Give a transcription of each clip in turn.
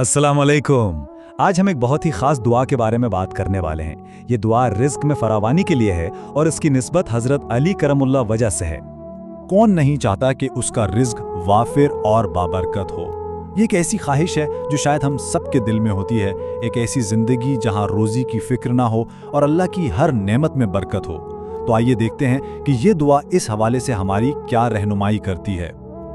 अस्सलाम वालेकुम। आज हम एक बहुत ही खास दुआ के बारे में बात करने वाले हैं। ये दुआ रिज्क में फरावानी के लिए है और इसकी निस्बत हजरत अली करमुल्लाह वजह से है। कौन नहीं चाहता कि उसका रिज्क वाफिर और बाबरकत हो। ये एक ऐसी ख्वाहिश है जो शायद हम सबके दिल में होती है, एक ऐसी जिंदगी जहां रोजी की फिक्र ना हो और अल्लाह की हर नेमत में बरकत हो। तो आइए देखते हैं कि ये दुआ इस हवाले से हमारी क्या रहनुमाई करती है।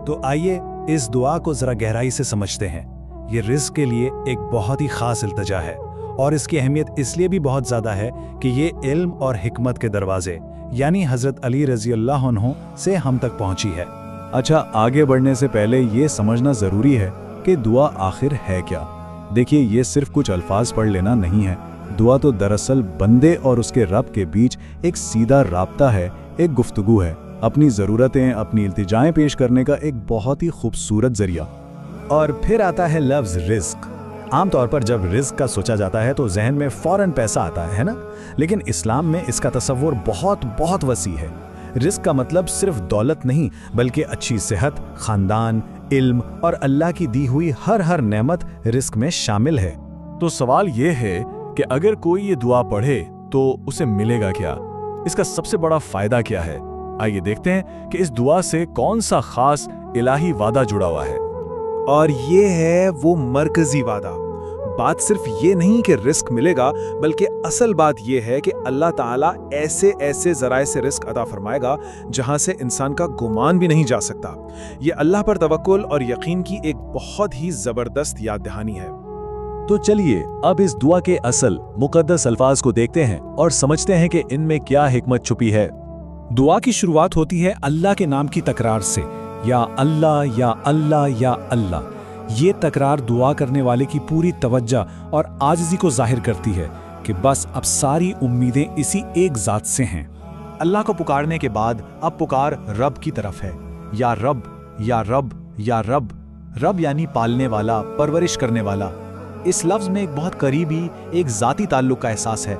तो आइए इस दुआ को जरा गहराई से समझते हैं। ये रिज़्क़ के लिए एक बहुत ही ख़ास इल्तिजा है और इसकी अहमियत इसलिए भी बहुत ज़्यादा है कि ये इल्म और हिकमत के दरवाजे यानी हज़रत अली रज़ी अल्लाह अन्हु से हम तक पहुँची है। अच्छा, आगे बढ़ने से पहले ये समझना ज़रूरी है कि दुआ आखिर है क्या। देखिए, ये सिर्फ कुछ अल्फाज पढ़ लेना नहीं है। दुआ तो दरअसल बंदे और उसके रब के बीच एक सीधा राब्ता है, एक गुफ्तगू है, अपनी ज़रूरतें, अपनी इल्तिजाएं पेश करने का एक बहुत ही खूबसूरत ज़रिया। और फिर आता है लफ्ज़ रिज़्क़। आमतौर पर जब रिज़्क़ का सोचा जाता है तो जहन में फ़ौरन पैसा आता है ना? लेकिन इस्लाम में इसका तसव्वुर बहुत बहुत वसी है। रिज़्क़ का मतलब सिर्फ दौलत नहीं, बल्कि अच्छी सेहत, ख़ानदान, इल्म और अल्लाह की दी हुई हर नेमत रिज़्क़ में शामिल है। तो सवाल ये है कि अगर कोई ये दुआ पढ़े तो उसे मिलेगा क्या? इसका सबसे बड़ा फ़ायदा क्या है? आइए देखते हैं कि इस दुआ से कौन सा ख़ास इलाही वादा जुड़ा हुआ है। और ये है वो मरकजी वादा। बात सिर्फ ये नहीं कि रिस्क मिलेगा, बल्कि असल बात ये है कि अल्लाह ताला ऐसे ऐसे ज़राए से रिस्क अता फरमाएगा जहां से इंसान का गुमान भी नहीं जा सकता। ये अल्लाह पर तवक्कुल और यकीन की एक बहुत ही ज़बरदस्त याद दहानी है। तो चलिए अब इस दुआ के असल मुकद्दस अल्फाज को देखते हैं और समझते हैं कि इनमें क्या हिकमत छुपी है। दुआ की शुरुआत होती है अल्लाह के नाम की तकरार से, या अल्लाह या अल्लाह या अल्लाह। ये तकरार दुआ करने वाले की पूरी तवज्जो और आजिज़ी को जाहिर करती है कि बस अब सारी उम्मीदें इसी एक ज़ात से हैं। अल्लाह को पुकारने के बाद अब पुकार रब की तरफ है। या रब या रब या रब। रब यानी पालने वाला, परवरिश करने वाला। इस लफ्ज़ में एक बहुत करीबी, एक ज़ाती ताल्लुक़ का एहसास है।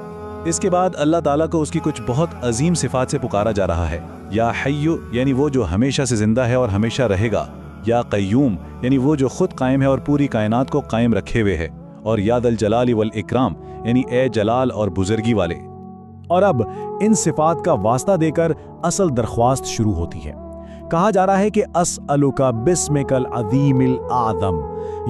इसके बाद अल्लाह ताला को उसकी कुछ बहुत अजीम सिफात से पुकारा जा रहा है। या हय्यु यानी वो जो हमेशा से जिंदा है और हमेशा रहेगा। या क़य्यूम यानी वो जो खुद कायम है और पूरी कायनात को कायम रखे हुए है। और या दल जलाल वल इकराम यानी ए जलाल और बुजुर्गी वाले। और अब इन सिफात का वास्ता देकर असल दरख्वास्त शुरू होती है। कहा जा रहा है कि अस्अलुका बिस्मिकल अज़ीमिल आज़म,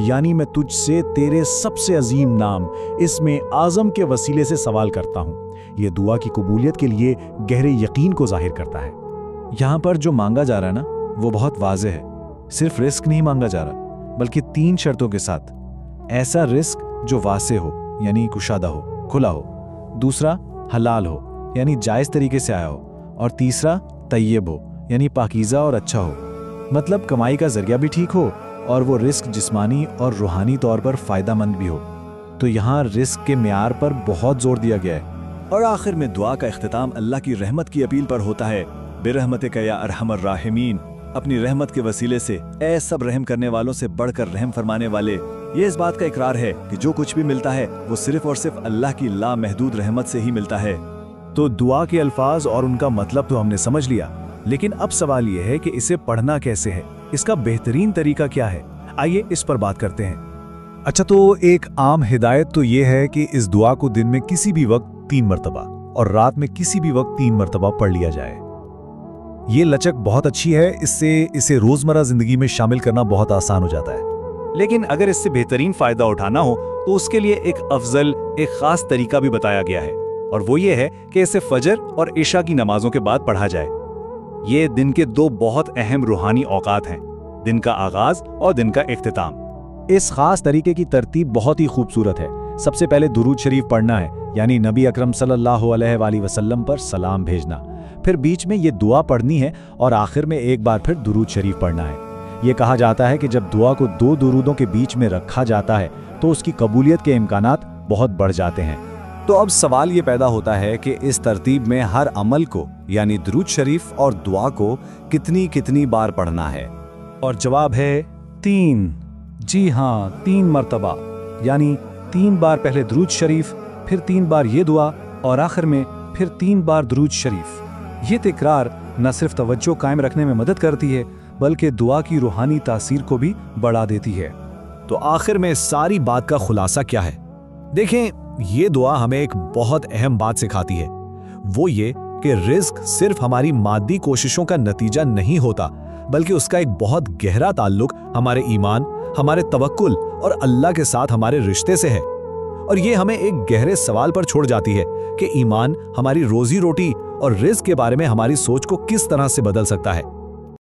यानी मैं तुझसे तेरे सबसे अजीम नाम इसमें आज़म के वसीले से सवाल करता हूँ। ये दुआ की कबूलियत के लिए गहरे यकीन को जाहिर करता है। यहाँ पर जो मांगा जा रहा है ना, वो बहुत वाज़ेह है। सिर्फ रिस्क नहीं मांगा जा रहा, बल्कि 3 शर्तों के साथ। ऐसा रिस्क जो वासे हो यानी कुशादा हो, खुला हो। दूसरा हलाल हो यानी जायज़ तरीके से आया हो। और तीसरा तय्यब हो यानी पाकीज़ा और अच्छा हो, मतलब कमाई का जरिया भी ठीक हो और वो रिस्क जिस्मानी और रूहानी तौर पर फ़ायदेमंद भी हो। तो यहाँ रिस्क के म्यार पर बहुत जोर दिया गया है। और आखिर में दुआ का इख्तिताम अल्लाह की रहमत की अपील पर होता है। बिरहमतिक या अरहमर राहिमीन, अपनी रहमत के वसीले से ऐ सब रहम करने वालों से बढ़कर रहम फरमाने वाले। ये इस बात का इकरार है कि जो कुछ भी मिलता है वो सिर्फ और सिर्फ अल्लाह की लामहदूद रहमत से ही मिलता है। तो दुआ के अल्फाज और उनका मतलब तो हमने समझ लिया, लेकिन अब सवाल यह है कि इसे पढ़ना कैसे है, इसका बेहतरीन तरीका क्या है। आइए इस पर बात करते हैं। अच्छा, तो एक आम हिदायत तो ये है कि इस दुआ को दिन में किसी भी वक्त 3 मरतबा और रात में किसी भी वक्त 3 मरतबा पढ़ लिया जाए। ये लचक बहुत अच्छी है, इससे इसे रोजमर्रा जिंदगी में शामिल करना बहुत आसान हो जाता है। लेकिन अगर इससे बेहतरीन फ़ायदा उठाना हो तो उसके लिए एक अफजल, एक ख़ास तरीका भी बताया गया है, और वो ये है कि इसे फजर और इशा की नमाजों के बाद पढ़ा जाए। ये दिन के 2 बहुत अहम रूहानी औकात हैं, दिन का आगाज और दिन का इख्तिताम। इस खास तरीके की तरतीब बहुत ही खूबसूरत है। सबसे पहले दुरूद शरीफ पढ़ना है, यानी नबी अकरम सल्लल्लाहु अलैहि वसल्लम पर सलाम भेजना। फिर बीच में ये दुआ पढ़नी है और आखिर में एक बार फिर दुरूद शरीफ पढ़ना है। ये कहा जाता है कि जब दुआ को 2 दुरूदों के बीच में रखा जाता है तो उसकी कबूलियत के इम्कानात बहुत बढ़ जाते हैं। तो अब सवाल ये पैदा होता है कि इस तरतीब में हर अमल को यानी दुरूद शरीफ और दुआ को कितनी कितनी बार पढ़ना है। और जवाब है 3। जी हाँ, 3 मरतबा, यानी 3 बार पहले दुरूद शरीफ, फिर 3 बार ये दुआ और आखिर में फिर 3 बार दुरूद शरीफ। ये तिकरार न सिर्फ तवज्जो कायम रखने में मदद करती है, बल्कि दुआ की रूहानी तासीर को भी बढ़ा देती है। تو آخر میں ساری بات کا خلاصہ کیا ہے؟ دیکھیں، یہ دعا ہمیں ایک بہت اہم بات سکھاتی ہے، وہ یہ کہ رزق صرف ہماری مادی کوششوں کا نتیجہ نہیں ہوتا، بلکہ اس کا ایک بہت گہرا تعلق ہمارے ایمان، ہمارے توکل اور اللہ کے ساتھ ہمارے رشتے سے ہے۔ اور یہ ہمیں ایک گہرے سوال پر چھوڑ جاتی ہے کہ ایمان ہماری روزی روٹی اور رزق کے بارے میں ہماری سوچ کو کس طرح سے بدل سکتا ہے۔